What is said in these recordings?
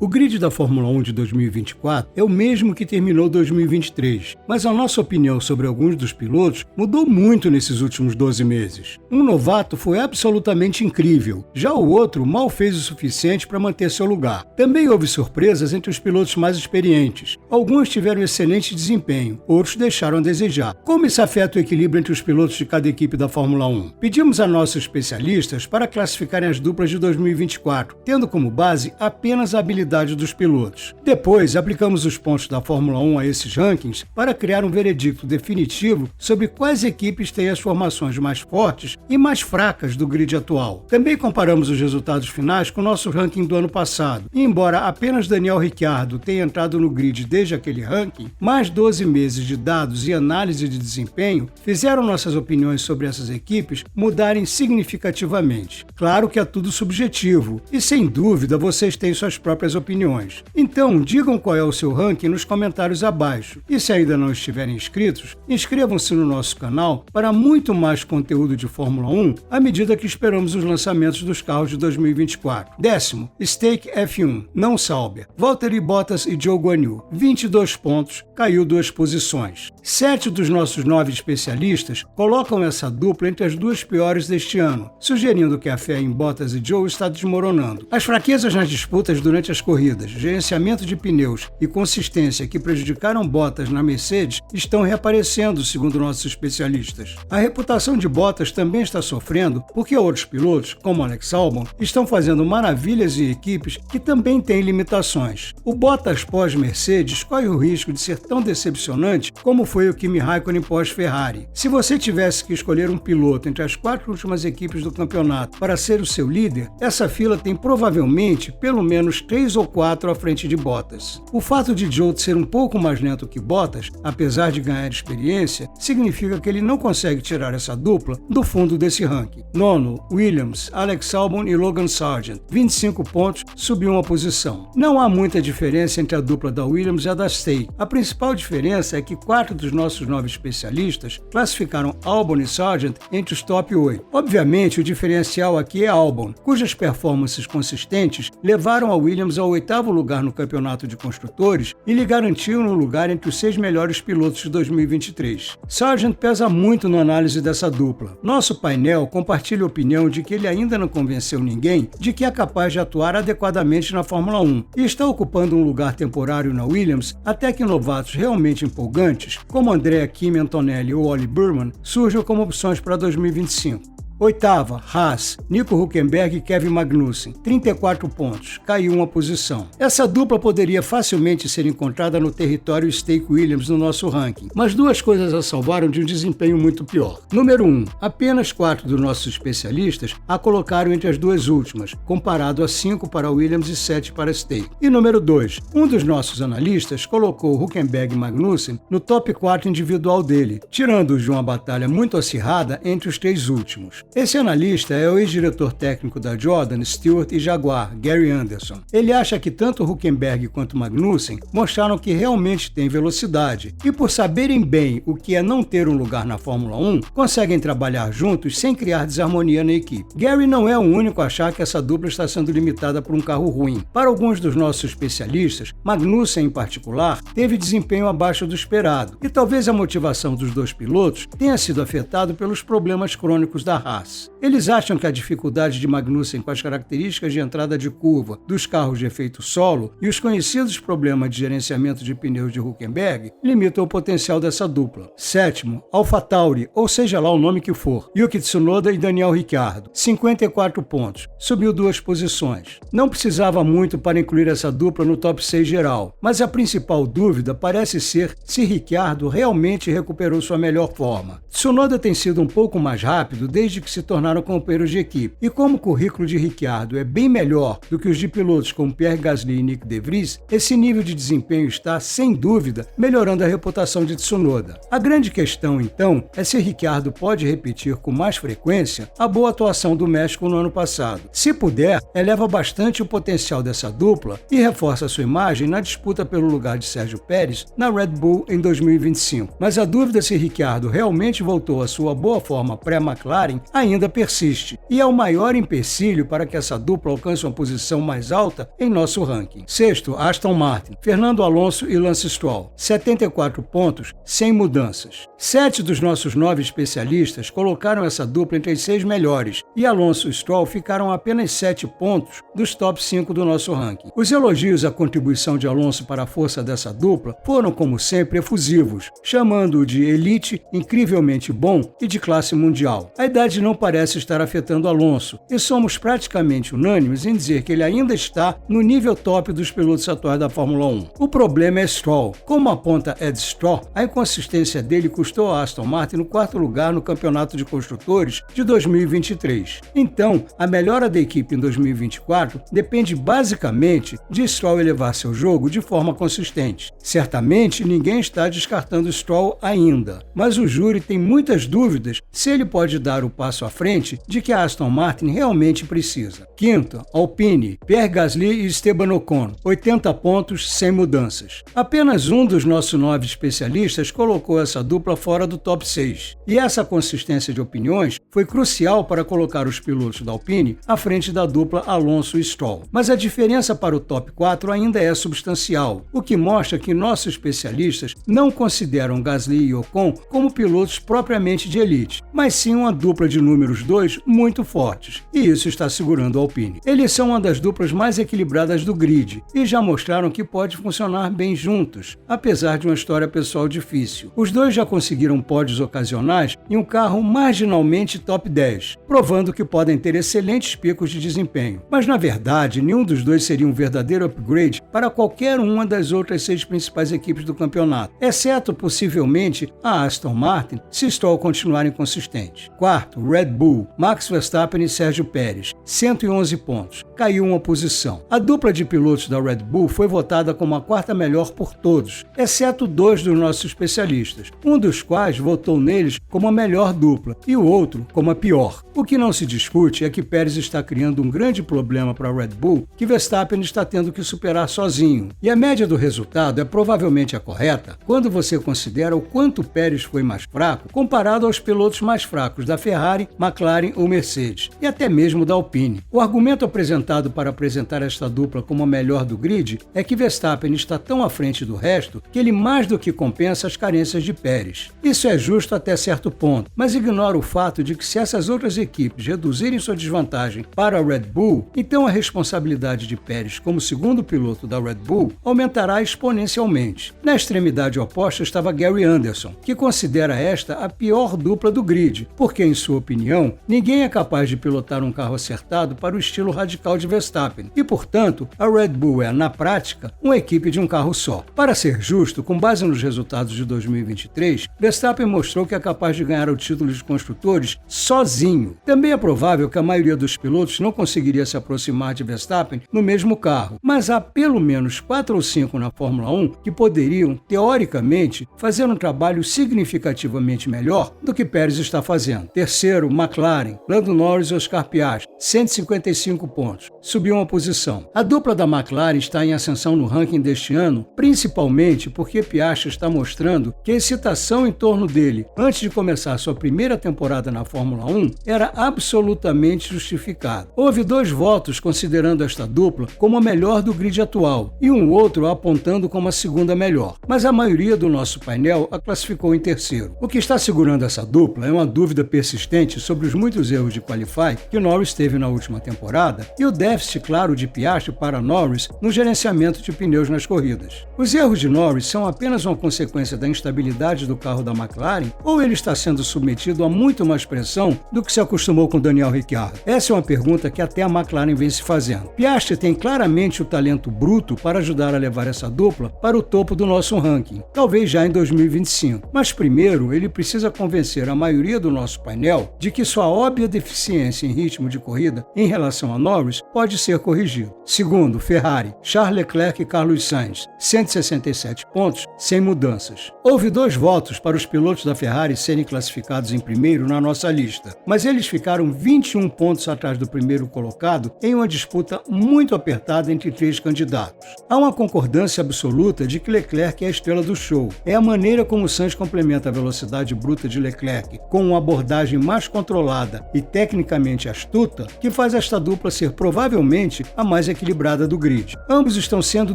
O grid da Fórmula 1 de 2024 é o mesmo que terminou 2023, mas a nossa opinião sobre alguns dos pilotos mudou muito nesses últimos 12 meses. Um novato foi absolutamente incrível, já o outro mal fez o suficiente para manter seu lugar. Também houve surpresas entre os pilotos mais experientes. Alguns tiveram excelente desempenho, outros deixaram a desejar. Como isso afeta o equilíbrio entre os pilotos de cada equipe da Fórmula 1? Pedimos a nossos especialistas para classificarem as duplas de 2024, tendo como base apenas a habilidade dos pilotos. Depois, aplicamos os pontos da Fórmula 1 a esses rankings para criar um veredicto definitivo sobre quais equipes têm as formações mais fortes e mais fracas do grid atual. Também comparamos os resultados finais com o nosso ranking do ano passado. E embora apenas Daniel Ricciardo tenha entrado no grid desde aquele ranking, mais 12 meses de dados e análise de desempenho fizeram nossas opiniões sobre essas equipes mudarem significativamente. Claro que é tudo subjetivo e, sem dúvida, vocês têm suas próprias opiniões. Então, digam qual é o seu ranking nos comentários abaixo. E se ainda não estiverem inscritos, inscrevam-se no nosso canal para muito mais conteúdo de Fórmula 1 à medida que esperamos os lançamentos dos carros de 2024. 10º, Stake F1, não Sauber. Valtteri Bottas e Zhou Guanyu, 22 pontos, caiu 2 posições. 7 dos nossos 9 especialistas colocam essa dupla entre as duas piores deste ano, sugerindo que a fé em Bottas e Zhou está desmoronando. As fraquezas nas disputas durante as corridas, gerenciamento de pneus e consistência que prejudicaram Bottas na Mercedes estão reaparecendo, segundo nossos especialistas. A reputação de Bottas também está sofrendo porque outros pilotos, como Alex Albon, estão fazendo maravilhas em equipes que também têm limitações. O Bottas pós-Mercedes corre o risco de ser tão decepcionante como foi o Kimi Raikkonen pós-Ferrari. Se você tivesse que escolher um piloto entre as 4 últimas equipes do campeonato para ser o seu líder, essa fila tem provavelmente pelo menos 3 ou 4 à frente de Bottas. O fato de Zhou ser um pouco mais lento que Bottas, apesar de ganhar experiência, significa que ele não consegue tirar essa dupla do fundo desse ranking. 9º, Williams, Alex Albon e Logan Sargent, 25 pontos, subiu uma posição. Não há muita diferença entre a dupla da Williams e a da Stake. A principal diferença é que 4 dos nossos 9 especialistas classificaram Albon e Sargent entre os top 8. Obviamente, o diferencial aqui é Albon, cujas performances consistentes levaram a Williams ao 8º lugar no campeonato de construtores e lhe garantiram um lugar entre os 6 melhores pilotos de 2023. Sargent pesa muito na análise dessa dupla. Nosso painel compartilha a opinião de que ele ainda não convenceu ninguém de que é capaz de atuar adequadamente na Fórmula 1 e está ocupando um lugar temporário na Williams até que novatos realmente empolgantes, como Andrea Kimi Antonelli ou Oli Burman, surjam como opções para 2025. 8ª, Haas, Nico Hülkenberg e Kevin Magnussen, 34 pontos, caiu uma posição. Essa dupla poderia facilmente ser encontrada no território Stake Williams no nosso ranking, mas 2 coisas a salvaram de um desempenho muito pior. Número 1, apenas 4 dos nossos especialistas a colocaram entre as 2 últimas, comparado a 5 para Williams e 7 para Stake. E número 2, um dos nossos analistas colocou Hülkenberg e Magnussen no top 4 individual dele, tirando-os de uma batalha muito acirrada entre os 3 últimos. Esse analista é o ex-diretor técnico da Jordan, Stewart e Jaguar, Gary Anderson. Ele acha que tanto Hülkenberg quanto Magnussen mostraram que realmente têm velocidade e, por saberem bem o que é não ter um lugar na Fórmula 1, conseguem trabalhar juntos sem criar desarmonia na equipe. Gary não é o único a achar que essa dupla está sendo limitada por um carro ruim. Para alguns dos nossos especialistas, Magnussen em particular teve desempenho abaixo do esperado e talvez a motivação dos 2 pilotos tenha sido afetada pelos problemas crônicos da Haas. Eles acham que a dificuldade de Magnussen com as características de entrada de curva dos carros de efeito solo e os conhecidos problemas de gerenciamento de pneus de Hülkenberg limitam o potencial dessa dupla. 7º, AlphaTauri, ou seja lá o nome que for, Yuki Tsunoda e Daniel Ricciardo, 54 pontos, subiu 2 posições. Não precisava muito para incluir essa dupla no top 6 geral, mas a principal dúvida parece ser se Ricciardo realmente recuperou sua melhor forma. Tsunoda tem sido um pouco mais rápido desde que se tornaram companheiros de equipe. E como o currículo de Ricciardo é bem melhor do que os de pilotos como Pierre Gasly e Nick De Vries, esse nível de desempenho está, sem dúvida, melhorando a reputação de Tsunoda. A grande questão, então, é se Ricciardo pode repetir com mais frequência a boa atuação do México no ano passado. Se puder, eleva bastante o potencial dessa dupla e reforça sua imagem na disputa pelo lugar de Sérgio Pérez na Red Bull em 2025. Mas a dúvida se Ricciardo realmente voltou à sua boa forma pré-McLaren ainda persiste e é o maior empecilho para que essa dupla alcance uma posição mais alta em nosso ranking. Sexto, Aston Martin, Fernando Alonso e Lance Stroll, 74 pontos, sem mudanças. 7 dos nossos 9 especialistas colocaram essa dupla entre as 6 melhores e Alonso e Stroll ficaram a apenas 7 pontos dos top 5 do nosso ranking. Os elogios à contribuição de Alonso para a força dessa dupla foram, como sempre, efusivos, chamando-o de elite, incrivelmente bom e de classe mundial. A idade não parece estar afetando Alonso e somos praticamente unânimes em dizer que ele ainda está no nível top dos pilotos atuais da Fórmula 1. O problema é Stroll. Como aponta Ed Straw, a inconsistência dele custou a Aston Martin no 4º lugar no Campeonato de Construtores de 2023. Então, a melhora da equipe em 2024 depende basicamente de Stroll elevar seu jogo de forma consistente. Certamente, ninguém está descartando Stroll ainda, mas o júri tem muitas dúvidas se ele pode dar o passo à frente de que a Aston Martin realmente precisa. Quinto, Alpine, Pierre Gasly e Esteban Ocon, 80 pontos sem mudanças. Apenas um dos nossos 9 especialistas colocou essa dupla fora do top 6. E essa consistência de opiniões foi crucial para colocar os pilotos da Alpine à frente da dupla Alonso e Stroll. Mas a diferença para o top 4 ainda é substancial, o que mostra que nossos especialistas não consideram Gasly e Ocon como pilotos propriamente de elite, mas sim uma dupla de números 2 muito fortes, e isso está segurando a Alpine. Eles são uma das duplas mais equilibradas do grid e já mostraram que pode funcionar bem juntos, apesar de uma história pessoal difícil. Os dois já conseguiram pódios ocasionais em um carro marginalmente top 10, provando que podem ter excelentes picos de desempenho. Mas na verdade, nenhum dos dois seria um verdadeiro upgrade para qualquer uma das outras 6 principais equipes do campeonato, exceto possivelmente a Aston Martin, se Stroll continuar inconsistente. Quarto, Red Bull, Max Verstappen e Sérgio Pérez, 111 pontos, caiu uma posição. A dupla de pilotos da Red Bull foi votada como a 4ª melhor por todos, exceto 2 dos nossos especialistas, um dos quais votou neles como a melhor dupla e o outro como a pior. O que não se discute é que Pérez está criando um grande problema para a Red Bull que Verstappen está tendo que superar sozinho, e a média do resultado é provavelmente a correta quando você considera o quanto Pérez foi mais fraco comparado aos pilotos mais fracos da Ferrari, McLaren ou Mercedes, e até mesmo da Alpine. O argumento apresentado para apresentar esta dupla como a melhor do grid é que Verstappen está tão à frente do resto que ele mais do que compensa as carências de Pérez. Isso é justo até certo ponto, mas ignora o fato de que se essas outras equipes reduzirem sua desvantagem para a Red Bull, então a responsabilidade de Pérez como segundo piloto da Red Bull aumentará exponencialmente. Na extremidade oposta estava Gary Anderson, que considera esta a pior dupla do grid, porque, em sua opinião, ninguém é capaz de pilotar um carro acertado para o estilo radical de Verstappen, e, portanto, a Red Bull é, na prática, uma equipe de um carro só. Para ser justo, com base nos resultados de 2023, Verstappen mostrou que é capaz de ganhar o título de construtores sozinho. Também é provável que a maioria dos pilotos não conseguiria se aproximar de Verstappen no mesmo carro, mas há pelo menos 4 ou 5 na Fórmula 1 que poderiam, teoricamente, fazer um trabalho significativamente melhor do que Pérez está fazendo. Terceiro, McLaren, Lando Norris e Oscar Piastri, 155 pontos, subiu uma posição. A dupla da McLaren está em ascensão no ranking deste ano, principalmente porque Piastri está mostrando que a excitação em torno dele antes de começar sua primeira temporada na Fórmula 1 era absolutamente justificada. Houve 2 votos considerando esta dupla como a melhor do grid atual e um outro a apontando como a segunda melhor, mas a maioria do nosso painel a classificou em terceiro. O que está segurando essa dupla é uma dúvida persistente sobre os muitos erros de qualify que Norris teve na última temporada e o déficit claro de Piastri para Norris no gerenciamento de pneus nas corridas. Os erros de Norris são apenas uma consequência da instabilidade do carro da McLaren ou ele está sendo submetido a muito mais pressão do que se acostumou com Daniel Ricciardo? Essa é uma pergunta que até a McLaren vem se fazendo. Piastri tem claramente o talento bruto para ajudar a levar essa dupla para o topo do nosso ranking, talvez já em 2025. Mas primeiro, ele precisa convencer a maioria do nosso painel de que sua óbvia deficiência em ritmo de corrida em relação a Norris pode ser corrigido. Segundo, Ferrari, Charles Leclerc e Carlos Sainz, 167 pontos, sem mudanças. Houve 2 votos para os pilotos da Ferrari serem classificados em primeiro na nossa lista, mas eles ficaram 21 pontos atrás do primeiro colocado em uma disputa muito apertada entre 3 candidatos. Há uma concordância absoluta de que Leclerc é a estrela do show. É a maneira como Sainz complementa a velocidade bruta de Leclerc com uma abordagem mais mais controlada e tecnicamente astuta que faz esta dupla ser provavelmente a mais equilibrada do grid. Ambos estão sendo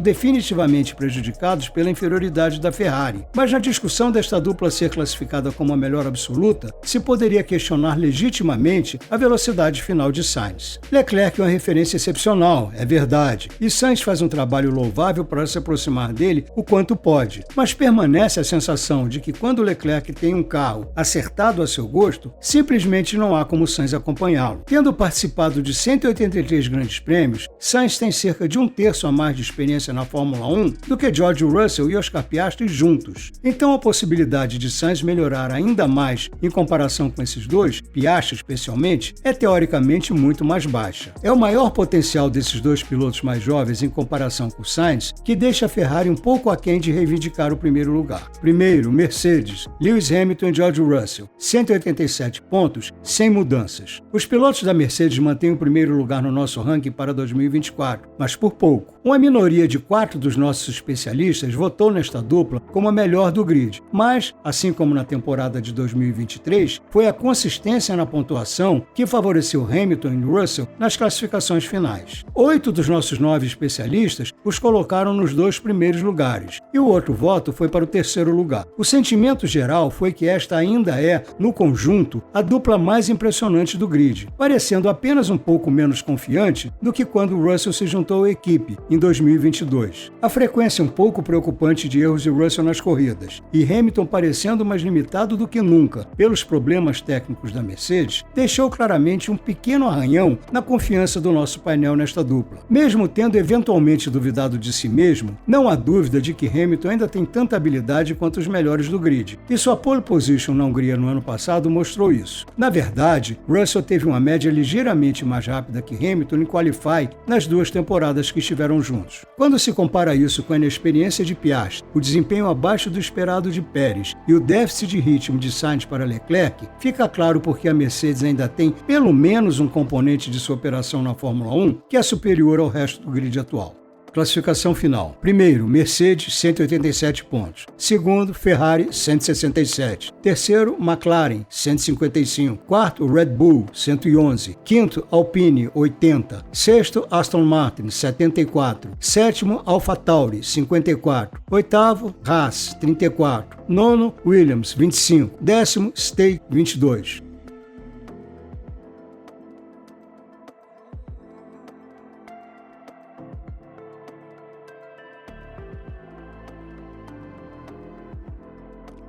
definitivamente prejudicados pela inferioridade da Ferrari, mas na discussão desta dupla ser classificada como a melhor absoluta, se poderia questionar legitimamente a velocidade final de Sainz. Leclerc é uma referência excepcional, é verdade, e Sainz faz um trabalho louvável para se aproximar dele o quanto pode, mas permanece a sensação de que quando Leclerc tem um carro acertado a seu gosto, simplesmente não há como Sainz acompanhá-lo. Tendo participado de 183 grandes prêmios, Sainz tem cerca de 1/3 a mais de experiência na Fórmula 1 do que George Russell e Oscar Piastri juntos. Então a possibilidade de Sainz melhorar ainda mais em comparação com esses dois, Piastri especialmente, é teoricamente muito mais baixa. É o maior potencial desses dois pilotos mais jovens em comparação com Sainz que deixa a Ferrari um pouco aquém de reivindicar o primeiro lugar. Primeiro, Mercedes, Lewis Hamilton e George Russell, 187 pontos, sem mudanças. Os pilotos da Mercedes mantêm o primeiro lugar no nosso ranking para 2024, mas por pouco. Uma minoria de 4 dos nossos especialistas votou nesta dupla como a melhor do grid, mas, assim como na temporada de 2023, foi a consistência na pontuação que favoreceu Hamilton e Russell nas classificações finais. 8 dos nossos 9 especialistas os colocaram nos 2 primeiros lugares, e o outro voto foi para o terceiro lugar. O sentimento geral foi que esta ainda é, no conjunto, a dupla mais impressionante do grid, parecendo apenas um pouco menos confiante do que quando Russell se juntou à equipe, em 2022. A frequência um pouco preocupante de erros de Russell nas corridas, e Hamilton parecendo mais limitado do que nunca pelos problemas técnicos da Mercedes, deixou claramente um pequeno arranhão na confiança do nosso painel nesta dupla. Mesmo tendo eventualmente duvidado de si mesmo, não há dúvida de que Hamilton ainda tem tanta habilidade quanto os melhores do grid, e sua pole position na Hungria no ano passado mostrou isso. Na verdade, Russell teve uma média ligeiramente mais rápida que Hamilton em Qualify nas 2 temporadas que estiveram juntos. Quando se compara isso com a inexperiência de Piastri, o desempenho abaixo do esperado de Pérez e o déficit de ritmo de Sainz para Leclerc, fica claro porque a Mercedes ainda tem pelo menos um componente de sua operação na Fórmula 1 que é superior ao resto do grid atual. Classificação final. Primeiro, Mercedes, 187 pontos. Segundo, Ferrari, 167. Terceiro, McLaren, 155. Quarto, Red Bull, 111. Quinto, Alpine, 80. Sexto, Aston Martin, 74. Sétimo, AlphaTauri, 54. Oitavo, Haas, 34. Nono, Williams, 25. Décimo, Stake, 22.